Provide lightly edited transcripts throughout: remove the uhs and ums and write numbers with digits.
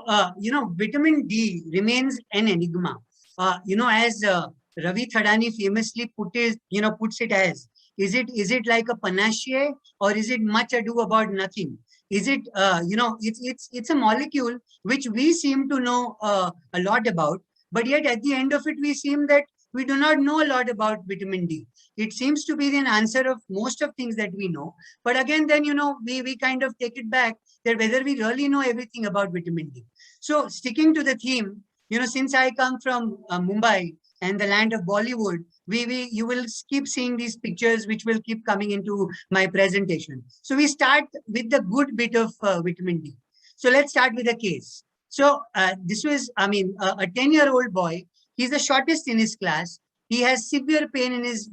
vitamin D remains an enigma. As Ravi Thadani famously puts it as, is it like a panacea, or is it much ado about nothing? Is it, it's a molecule which we seem to know a lot about, but yet at the end of it, we seem that we do not know a lot about vitamin D. It seems to be the answer of most of things that we know. But again, then, we kind of take it back that whether we really know everything about vitamin D. So sticking to the theme, since I come from Mumbai and the land of Bollywood, you will keep seeing these pictures which will keep coming into my presentation. So we start with the good bit of vitamin D. So let's start with a case. So this was, a 10-year-old boy. He's the shortest in his class. He has severe pain in his,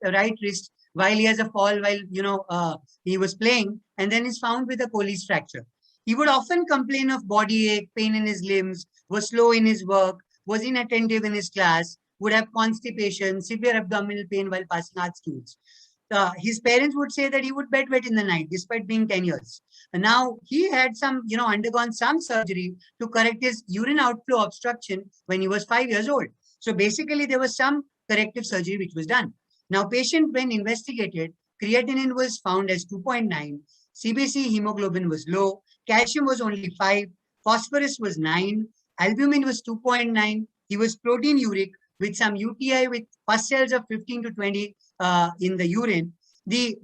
right wrist, while he has a fall while, he was playing, and then is found with a Colles fracture. He would often complain of body ache, pain in his limbs, was slow in his work, was inattentive in his class, would have constipation, severe abdominal pain while passing art stools. His parents would say that he would bedwet in the night despite being 10 years. And now he had undergone some surgery to correct his urine outflow obstruction when he was 5 years old. So basically there was some corrective surgery which was done. Now patient, when investigated, creatinine was found as 2.9, CBC hemoglobin was low, calcium was only 5, phosphorus was 9, albumin was 2.9, he was proteinuric with some UTI with pus cells of 15 to 20 in the urine. The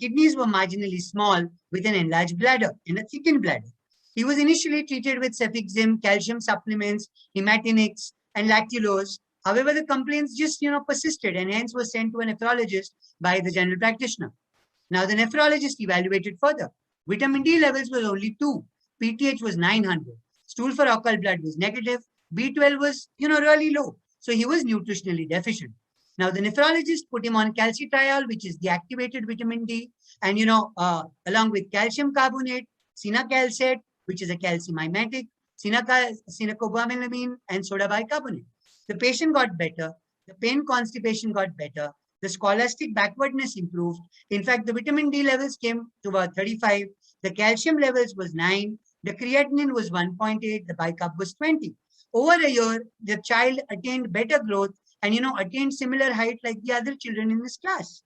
kidneys were marginally small with an enlarged bladder and a thickened bladder. He was initially treated with cefixime, calcium supplements, hematinics, and lactulose. However, the complaints just persisted, and hence was sent to a nephrologist by the general practitioner. Now the nephrologist evaluated further. Vitamin D levels was only 2. PTH was 900. Stool for occult blood was negative. B12 was really low. So he was nutritionally deficient. Now the nephrologist put him on calcitriol, which is the activated vitamin D, and along with calcium carbonate, cinacalcet, which is a calcium mimetic, cinacobalamin, and soda bicarbonate. The patient got better. The pain constipation got better. The scholastic backwardness improved. In fact, the vitamin D levels came to about 35. The calcium levels was 9. The creatinine was 1.8. The bicarb was 20. Over a year, the child attained better growth and, attained similar height like the other children in this class.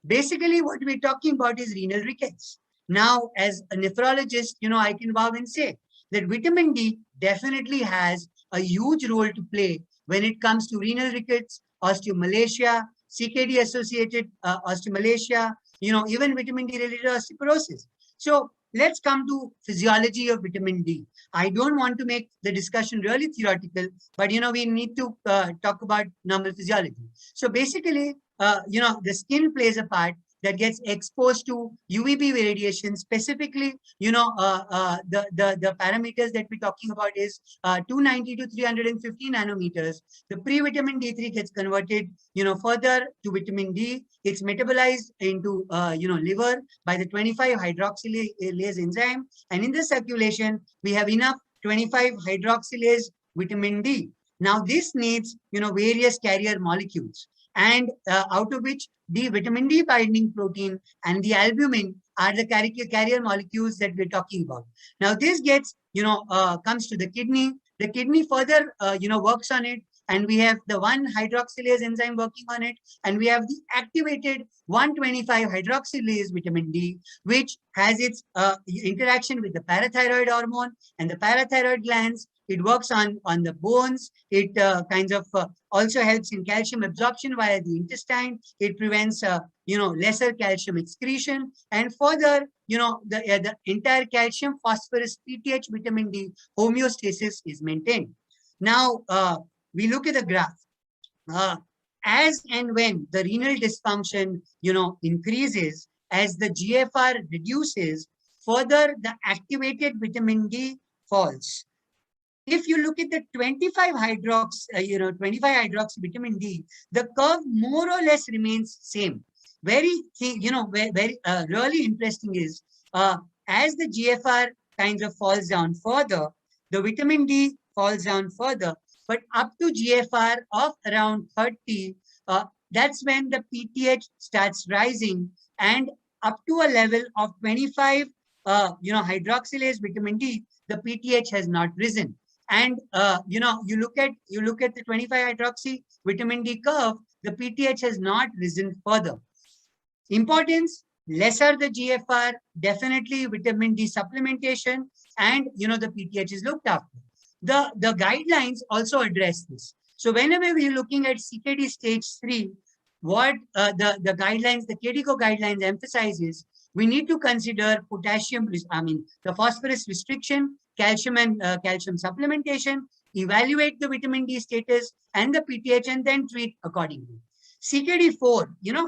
Basically, what we're talking about is renal rickets. Now, as a nephrologist, I can vow and say that vitamin D definitely has a huge role to play when it comes to renal rickets, osteomalacia, CKD-associated osteomalacia, even vitamin D-related osteoporosis. So let's come to physiology of vitamin D. I don't want to make the discussion really theoretical, but, we need to talk about normal physiology. So basically, the skin plays a part that gets exposed to UVB radiation. Specifically, the parameters that we're talking about is 290 to 350 nanometers. The pre-vitamin D3 gets converted, further to vitamin D. It's metabolized into, liver by the 25-hydroxylase enzyme. And in the circulation, we have enough 25-hydroxylase vitamin D. Now, this needs, various carrier molecules, and out of which the vitamin D binding protein and the albumin are the carrier molecules that we're talking about. Now this gets, comes to the kidney. The kidney further, works on it, and we have the 1-hydroxylase enzyme working on it, and we have the activated 125-hydroxylase vitamin D, which has its interaction with the parathyroid hormone and the parathyroid glands. It works on the bones. It also helps in calcium absorption via the intestine. It prevents, lesser calcium excretion. And further, the entire calcium, phosphorus, PTH, vitamin D homeostasis is maintained. Now, we look at the graph. As and when the renal dysfunction, increases, as the GFR reduces, further the activated vitamin D falls. If you look at the 25-hydroxy vitamin D, the curve more or less remains same. Very really interesting is as the GFR kind of falls down further, the vitamin D falls down further, but up to GFR of around 30, that's when the PTH starts rising, and up to a level of 25 hydroxylase vitamin D, the PTH has not risen. And you look at the 25 hydroxy vitamin D curve, the PTH has not risen further. Importance: lesser the GFR, definitely vitamin D supplementation, and the PTH is looked after. The guidelines also address this. So whenever we're looking at CKD stage 3, what the guidelines, the KDIGO guidelines emphasizes, we need to consider potassium, the phosphorus restriction, calcium and calcium supplementation, evaluate the vitamin D status and the PTH, and then treat accordingly. CKD4,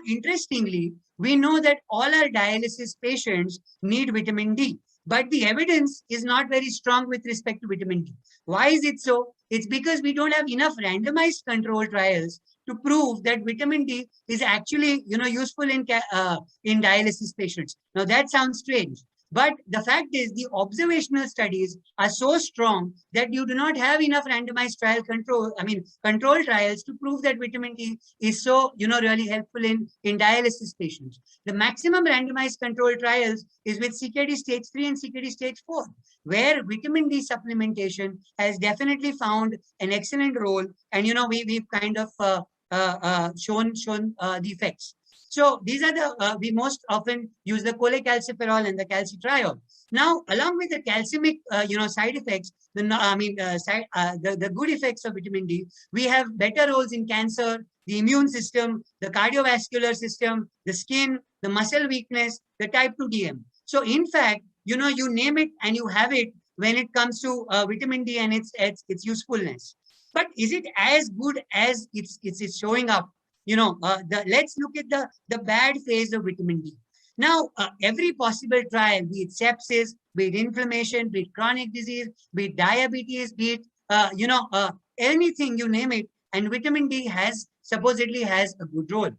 interestingly, we know that all our dialysis patients need vitamin D, but the evidence is not very strong with respect to vitamin D. Why is it so? It's because we don't have enough randomized control trials to prove that vitamin D is actually, useful in dialysis patients. Now that sounds strange, but the fact is the observational studies are so strong that you do not have enough randomized control trials to prove that vitamin D is so, really helpful in dialysis patients. The maximum randomized control trials is with CKD stage 3 and CKD stage 4, where vitamin D supplementation has definitely found an excellent role. And, we've kind of shown the effects. So these are the, we most often use the cholecalciferol and the calcitriol. Now, along with the calcimic, side effects, the good effects of vitamin D, we have better roles in cancer, the immune system, the cardiovascular system, the skin, the muscle weakness, the type 2 DM. So in fact, you name it and you have it when it comes to vitamin D and its usefulness. But is it as good as it's showing up? Let's look at the bad phase of vitamin D. Now, every possible trial, be it sepsis, be it inflammation, be it chronic disease, be it diabetes, be it, anything, you name it, and vitamin D supposedly has a good role.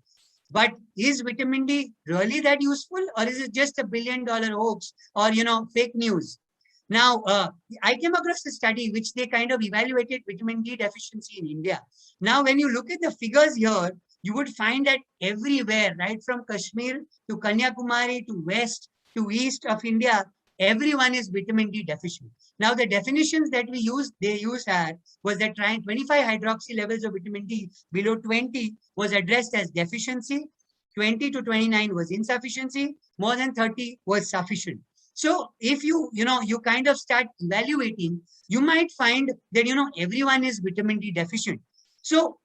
But is vitamin D really that useful, or is it just $1 billion hoax or, fake news? Now, I came across a study which they kind of evaluated vitamin D deficiency in India. Now, when you look at the figures here, you would find that everywhere, right from Kashmir to Kanyakumari to west to east of India, everyone is vitamin D deficient. Now, the definitions that they used was that 25 hydroxy levels of vitamin D below 20 was addressed as deficiency, 20 to 29 was insufficiency, more than 30 was sufficient. So if you kind of start evaluating, you might find that, everyone is vitamin D deficient. So,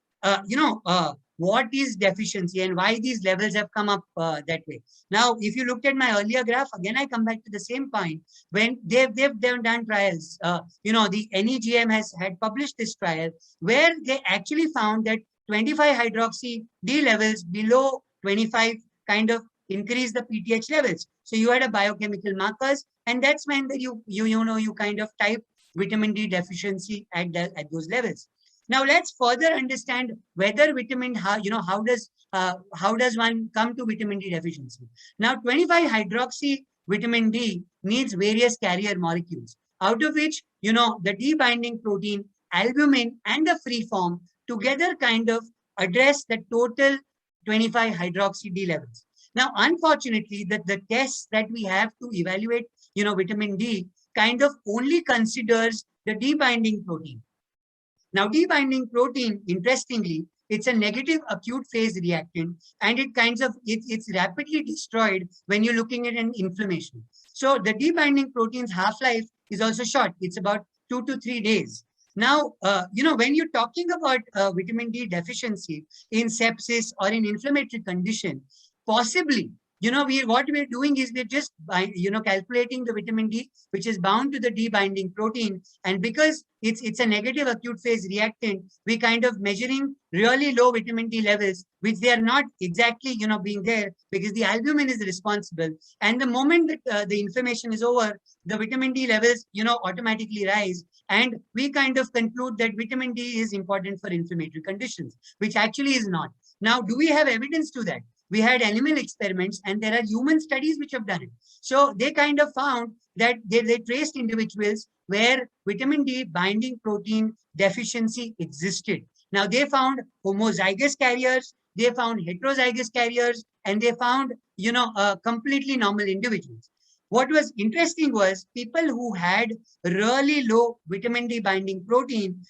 what is deficiency and why these levels have come up that way? Now, if you looked at my earlier graph, again, I come back to the same point. When they've done trials, the NEGM had published this trial where they actually found that 25 hydroxy D levels below 25 kind of increase the PTH levels. So you had a biochemical markers, and that's when you kind of type vitamin D deficiency at those levels. Now let's further understand whether vitamin, how does one come to vitamin D deficiency? Now 25 hydroxy vitamin D needs various carrier molecules, out of which, the D binding protein, albumin, and the free form together kind of address the total 25 hydroxy D levels. Now, unfortunately, the tests that we have to evaluate, vitamin D kind of only considers the D binding protein. Now, D binding protein, interestingly, it's a negative acute phase reactant, and it's rapidly destroyed when you're looking at an inflammation. So the D binding protein's half-life is also short. It's about 2 to 3 days. Now, when you're talking about vitamin D deficiency in sepsis or in inflammatory condition, possibly, what we're doing is we're just, calculating the vitamin D, which is bound to the D binding protein. And because it's a negative acute phase reactant, we kind of measuring really low vitamin D levels, which they are not exactly, being there because the albumin is responsible. And the moment that the inflammation is over, the vitamin D levels, automatically rise. And we kind of conclude that vitamin D is important for inflammatory conditions, which actually is not. Now, do we have evidence to that? We had animal experiments, and there are human studies which have done it. So they kind of found that they traced individuals where vitamin D binding protein deficiency existed. Now they found homozygous carriers, they found heterozygous carriers, and they found, completely normal individuals. What was interesting was people who had really low vitamin D binding protein,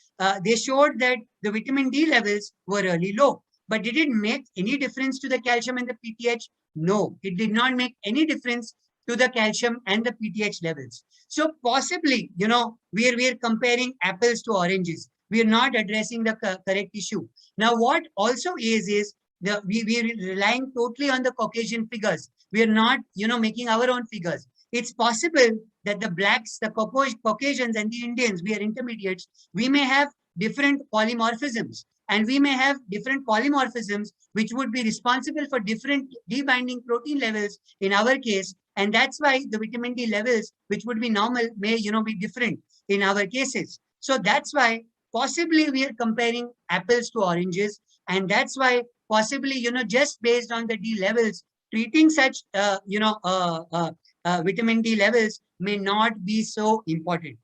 they showed that the vitamin D levels were really low. But did it make any difference to the calcium and the PTH? No, it did not make any difference to the calcium and the PTH levels. So possibly, we are comparing apples to oranges. We are not addressing the correct issue. Now, what also is we are relying totally on the Caucasian figures. We are not, making our own figures. It's possible that the blacks, the Caucasians and the Indians, we are intermediates, we may have different polymorphisms. And we may have different polymorphisms which would be responsible for different D-binding protein levels in our case. And that's why the vitamin D levels, which would be normal, may be different in our cases. So that's why possibly we are comparing apples to oranges. And that's why possibly, just based on the D levels, treating such, vitamin D levels may not be so important.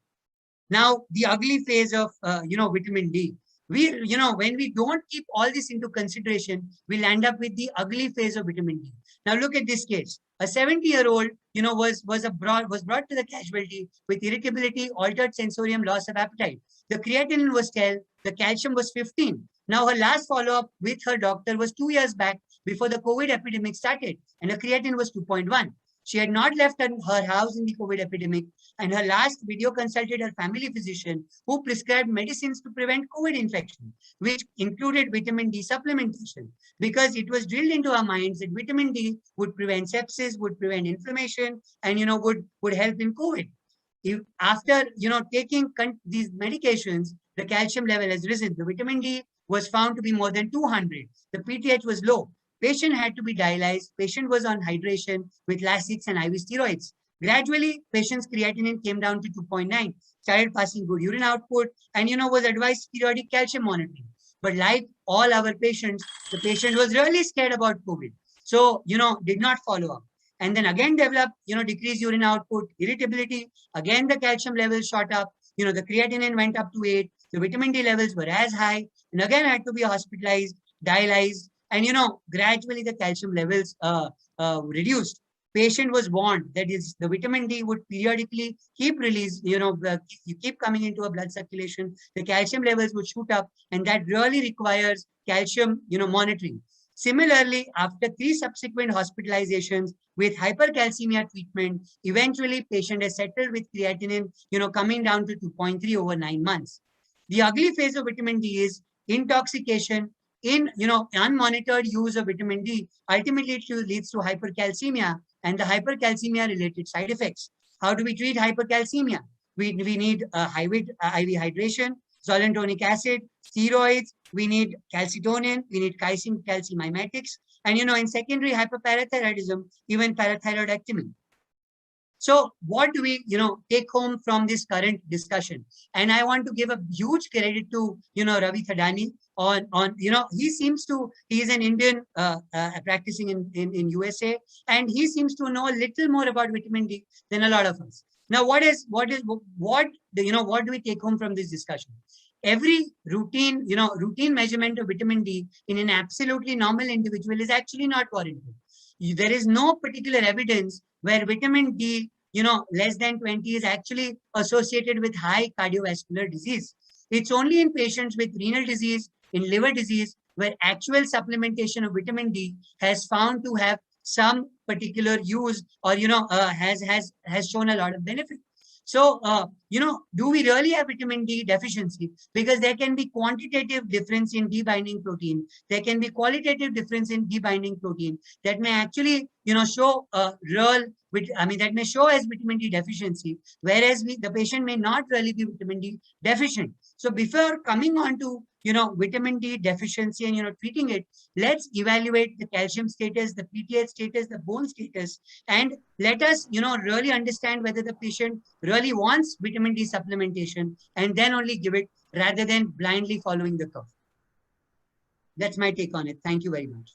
Now, the ugly phase of, vitamin D. When we don't keep all this into consideration, we'll end up with the ugly phase of vitamin D. Now, look at this case. A 70-year-old, was brought to the casualty with irritability, altered sensorium, loss of appetite. The creatinine was 10, the calcium was 15. Now, her last follow-up with her doctor was 2 years back before the COVID epidemic started, and her creatinine was 2.1. She had not left her house in the COVID epidemic, and her last video consulted her family physician who prescribed medicines to prevent COVID infection, which included vitamin D supplementation, because it was drilled into our minds that vitamin D would prevent sepsis, would prevent inflammation, and, would help in COVID. If after, taking these medications, the calcium level has risen. The vitamin D was found to be more than 200. The PTH was low. Patient had to be dialyzed. Patient was on hydration with Lasix and IV steroids. Gradually, patient's creatinine came down to 2.9, started passing good urine output, and, was advised periodic calcium monitoring. But like all our patients, the patient was really scared about COVID. So, did not follow up. And then again developed, decreased urine output, irritability. Again, the calcium levels shot up. The creatinine went up to 8. The vitamin D levels were as high. And again, had to be hospitalized, dialyzed. And, gradually the calcium levels reduced. Patient was warned that is the vitamin D would periodically keep release, you keep coming into a blood circulation, the calcium levels would shoot up, and that really requires calcium, monitoring. Similarly, after 3 subsequent hospitalizations with hypercalcemia treatment, eventually patient has settled with creatinine, coming down to 2.3 over 9 months. The ugly phase of vitamin D is intoxication in, unmonitored use of vitamin D ultimately leads to hypercalcemia and the hypercalcemia related side effects. How do we treat hypercalcemia? We need IV hydration, zoledronic acid, steroids, we need calcitonin, we need calcimimetics, and, in secondary hyperparathyroidism, even parathyroidectomy. So what do we, take home from this current discussion? And I want to give a huge credit to, Ravi Thadani on, he is an Indian practicing in USA, and he seems to know a little more about vitamin D than a lot of us. Now, what do we take home from this discussion? Every routine measurement of vitamin D in an absolutely normal individual is actually not warranted. There is no particular evidence where vitamin D, less than 20 is actually associated with high cardiovascular disease. It's only in patients with renal disease, in liver disease, where actual supplementation of vitamin D has found to have some particular use or, has shown a lot of benefit. So, do we really have vitamin D deficiency? Because there can be quantitative difference in D-binding protein. There can be qualitative difference in D-binding protein that may actually, show that may show as vitamin D deficiency, whereas the patient may not really be vitamin D deficient. So before coming on to, vitamin D deficiency and, treating it, let's evaluate the calcium status, the PTH status, the bone status, and let us, really understand whether the patient really wants vitamin D supplementation, and then only give it rather than blindly following the curve. That's my take on it. Thank you very much.